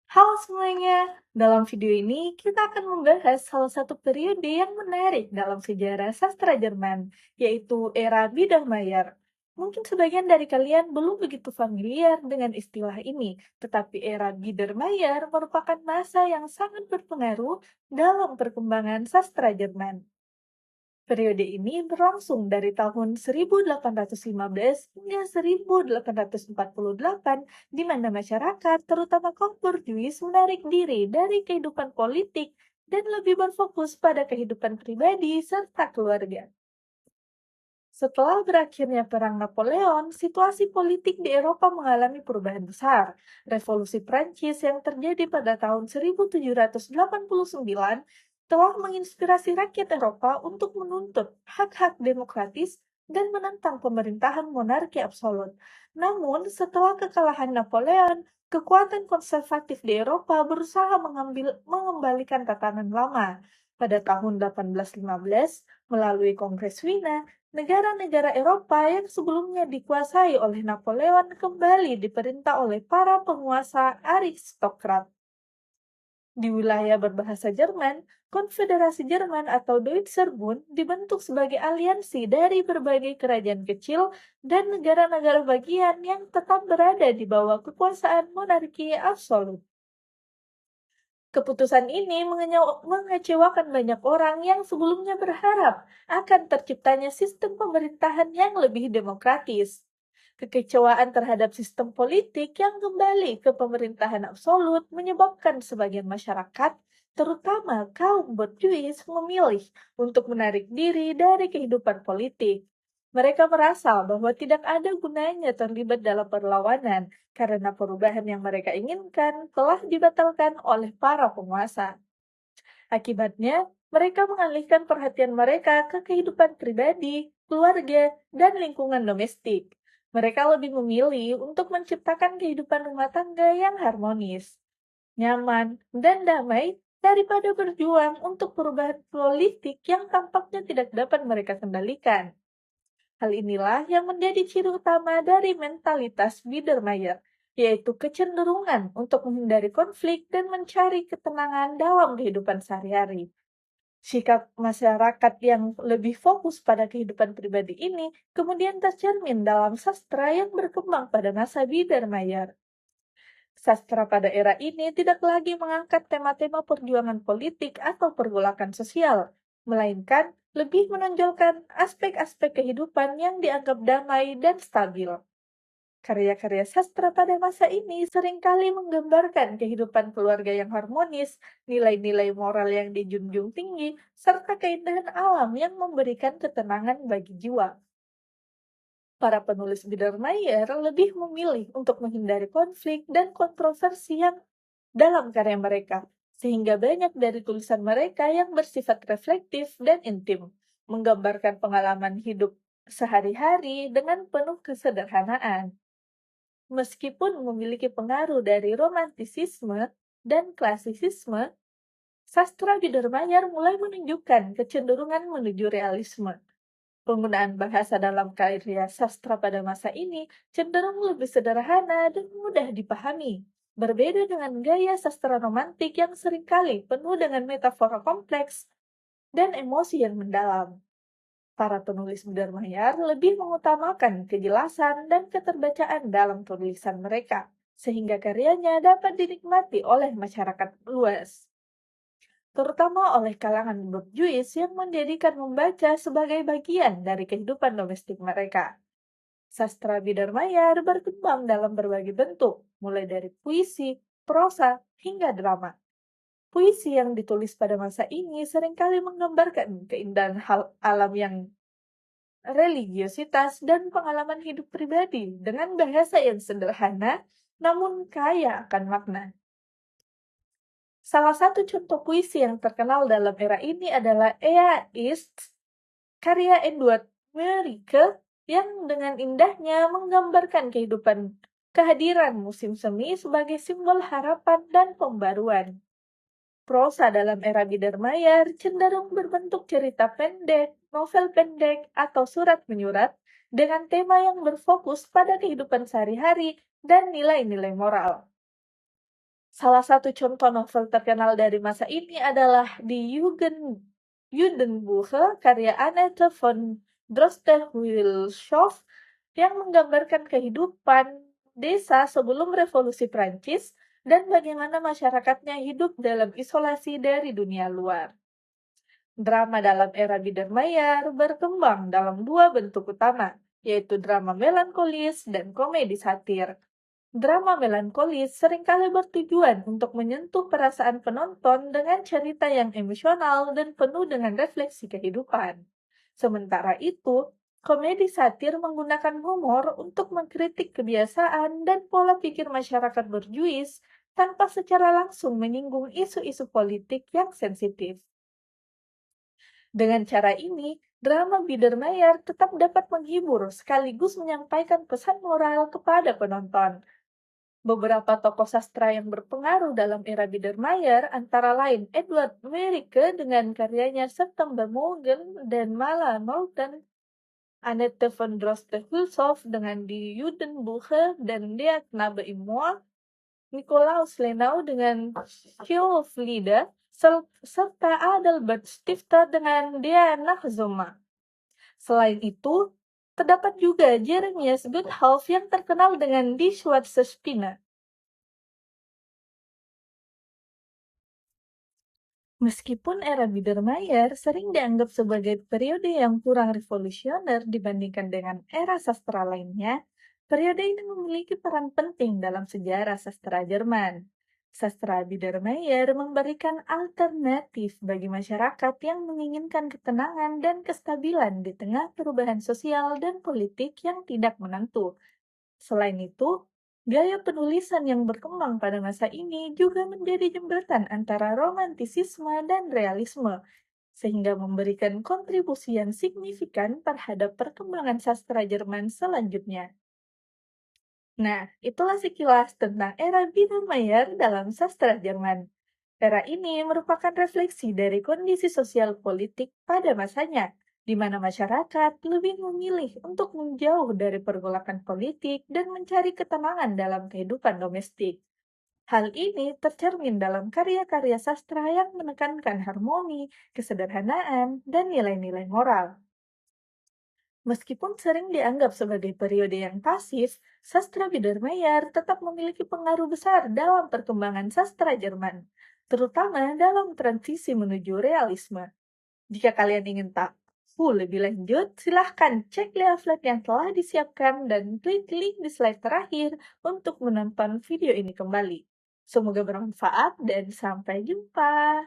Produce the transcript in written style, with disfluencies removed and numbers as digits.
Halo semuanya, dalam video ini kita akan membahas salah satu periode yang menarik dalam sejarah sastra Jerman, yaitu era Biedermeier. Mungkin sebagian dari kalian belum begitu familiar dengan istilah ini, tetapi era Biedermeier merupakan masa yang sangat berpengaruh dalam perkembangan sastra Jerman. Periode ini berlangsung dari tahun 1815 hingga 1848, di mana masyarakat, terutama kaum borjuis, menarik diri dari kehidupan politik dan lebih berfokus pada kehidupan pribadi serta keluarga. Setelah berakhirnya Perang Napoleon, situasi politik di Eropa mengalami perubahan besar. Revolusi Prancis yang terjadi pada tahun 1789 telah menginspirasi rakyat Eropa untuk menuntut hak-hak demokratis dan menentang pemerintahan monarki absolut. Namun, setelah kekalahan Napoleon, kekuatan konservatif di Eropa berusaha mengembalikan tatanan lama. Pada tahun 1815, melalui Kongres Wina, negara-negara Eropa yang sebelumnya dikuasai oleh Napoleon kembali diperintah oleh para penguasa aristokrat. Di wilayah berbahasa Jerman, Konfederasi Jerman atau Deutscher Bund dibentuk sebagai aliansi dari berbagai kerajaan kecil dan negara-negara bagian yang tetap berada di bawah kekuasaan monarki absolut. Keputusan ini mengecewakan banyak orang yang sebelumnya berharap akan terciptanya sistem pemerintahan yang lebih demokratis. Kekecewaan terhadap sistem politik yang kembali ke pemerintahan absolut menyebabkan sebagian masyarakat, terutama kaum borjuis, memilih untuk menarik diri dari kehidupan politik. Mereka merasa bahwa tidak ada gunanya terlibat dalam perlawanan karena perubahan yang mereka inginkan telah dibatalkan oleh para penguasa. Akibatnya, mereka mengalihkan perhatian mereka ke kehidupan pribadi, keluarga, dan lingkungan domestik. Mereka lebih memilih untuk menciptakan kehidupan rumah tangga yang harmonis, nyaman, dan damai daripada berjuang untuk perubahan politik yang tampaknya tidak dapat mereka kendalikan. Hal inilah yang menjadi ciri utama dari mentalitas Biedermeier, yaitu kecenderungan untuk menghindari konflik dan mencari ketenangan dalam kehidupan sehari-hari. Sikap masyarakat yang lebih fokus pada kehidupan pribadi ini kemudian tercermin dalam sastra yang berkembang pada masa Biedermeier. Sastra pada era ini tidak lagi mengangkat tema-tema perjuangan politik atau pergolakan sosial, melainkan lebih menonjolkan aspek-aspek kehidupan yang dianggap damai dan stabil. Karya-karya sastra pada masa ini seringkali menggambarkan kehidupan keluarga yang harmonis, nilai-nilai moral yang dijunjung tinggi, serta keindahan alam yang memberikan ketenangan bagi jiwa. Para penulis Biedermeier lebih memilih untuk menghindari konflik dan kontroversi yang dalam karya mereka, sehingga banyak dari tulisan mereka yang bersifat reflektif dan intim, menggambarkan pengalaman hidup sehari-hari dengan penuh kesederhanaan. Meskipun memiliki pengaruh dari romantisisme dan klasisisme, sastra Biedermeier mulai menunjukkan kecenderungan menuju realisme. Penggunaan bahasa dalam karya sastra pada masa ini cenderung lebih sederhana dan mudah dipahami, berbeda dengan gaya sastra romantik yang seringkali penuh dengan metafora kompleks dan emosi yang mendalam. Para penulis Biedermeier lebih mengutamakan kejelasan dan keterbacaan dalam tulisan mereka, sehingga karyanya dapat dinikmati oleh masyarakat luas, terutama oleh kalangan borjuis yang menjadikan membaca sebagai bagian dari kehidupan domestik mereka. Sastra Biedermeier berkembang dalam berbagai bentuk, mulai dari puisi, prosa, hingga drama. Puisi yang ditulis pada masa ini seringkali menggambarkan keindahan hal alam yang religiositas dan pengalaman hidup pribadi dengan bahasa yang sederhana namun kaya akan makna. Salah satu contoh puisi yang terkenal dalam era ini adalah Ea Ist, karya Edward Merike yang dengan indahnya menggambarkan kehadiran musim semi sebagai simbol harapan dan pembaruan. Prosa dalam era Biedermeier cenderung berbentuk cerita pendek, novel pendek, atau surat menyurat dengan tema yang berfokus pada kehidupan sehari-hari dan nilai-nilai moral. Salah satu contoh novel terkenal dari masa ini adalah Die Judenbuche karya Annette von Droste-Hülshoff yang menggambarkan kehidupan desa sebelum Revolusi Prancis dan bagaimana masyarakatnya hidup dalam isolasi dari dunia luar. Drama dalam era Biedermeier berkembang dalam dua bentuk utama, yaitu drama melankolis dan komedi satir. Drama melankolis seringkali bertujuan untuk menyentuh perasaan penonton dengan cerita yang emosional dan penuh dengan refleksi kehidupan. Sementara itu, komedi satir menggunakan humor untuk mengkritik kebiasaan dan pola pikir masyarakat berjuis tanpa secara langsung menyinggung isu-isu politik yang sensitif. Dengan cara ini, drama Biedermeier tetap dapat menghibur sekaligus menyampaikan pesan moral kepada penonton. Beberapa tokoh sastra yang berpengaruh dalam era Biedermeier antara lain Edward Wericke dengan karyanya September Morgen dan Mala Morten, Annette von Droste-Hülshoff dengan Die Judenbuche dan Der Knabe im Moor, Nikolaus Lenau dengan Schieflieder, serta Adelbert Stifter dengan Der Nachzommer. Selain itu, terdapat juga Jeremias Goodhoff yang terkenal dengan Die Schwarze Spinne. Meskipun era Biedermeier sering dianggap sebagai periode yang kurang revolusioner dibandingkan dengan era sastra lainnya, periode ini memiliki peran penting dalam sejarah sastra Jerman. Sastra Biedermeier memberikan alternatif bagi masyarakat yang menginginkan ketenangan dan kestabilan di tengah perubahan sosial dan politik yang tidak menentu. Selain itu, gaya penulisan yang berkembang pada masa ini juga menjadi jembatan antara romantisisme dan realisme, sehingga memberikan kontribusi yang signifikan terhadap perkembangan sastra Jerman selanjutnya. Nah, itulah sekilas tentang era Biedermeier dalam sastra Jerman. Era ini merupakan refleksi dari kondisi sosial politik pada masanya, di mana masyarakat lebih memilih untuk menjauh dari pergolakan politik dan mencari ketenangan dalam kehidupan domestik. Hal ini tercermin dalam karya-karya sastra yang menekankan harmoni, kesederhanaan, dan nilai-nilai moral. Meskipun sering dianggap sebagai periode yang pasif, sastra Biedermeier tetap memiliki pengaruh besar dalam perkembangan sastra Jerman, terutama dalam transisi menuju realisme. Jika kalian ingin tahu lebih lanjut, silahkan cek leaflet yang telah disiapkan dan klik link di slide terakhir untuk menonton video ini kembali. Semoga bermanfaat dan sampai jumpa.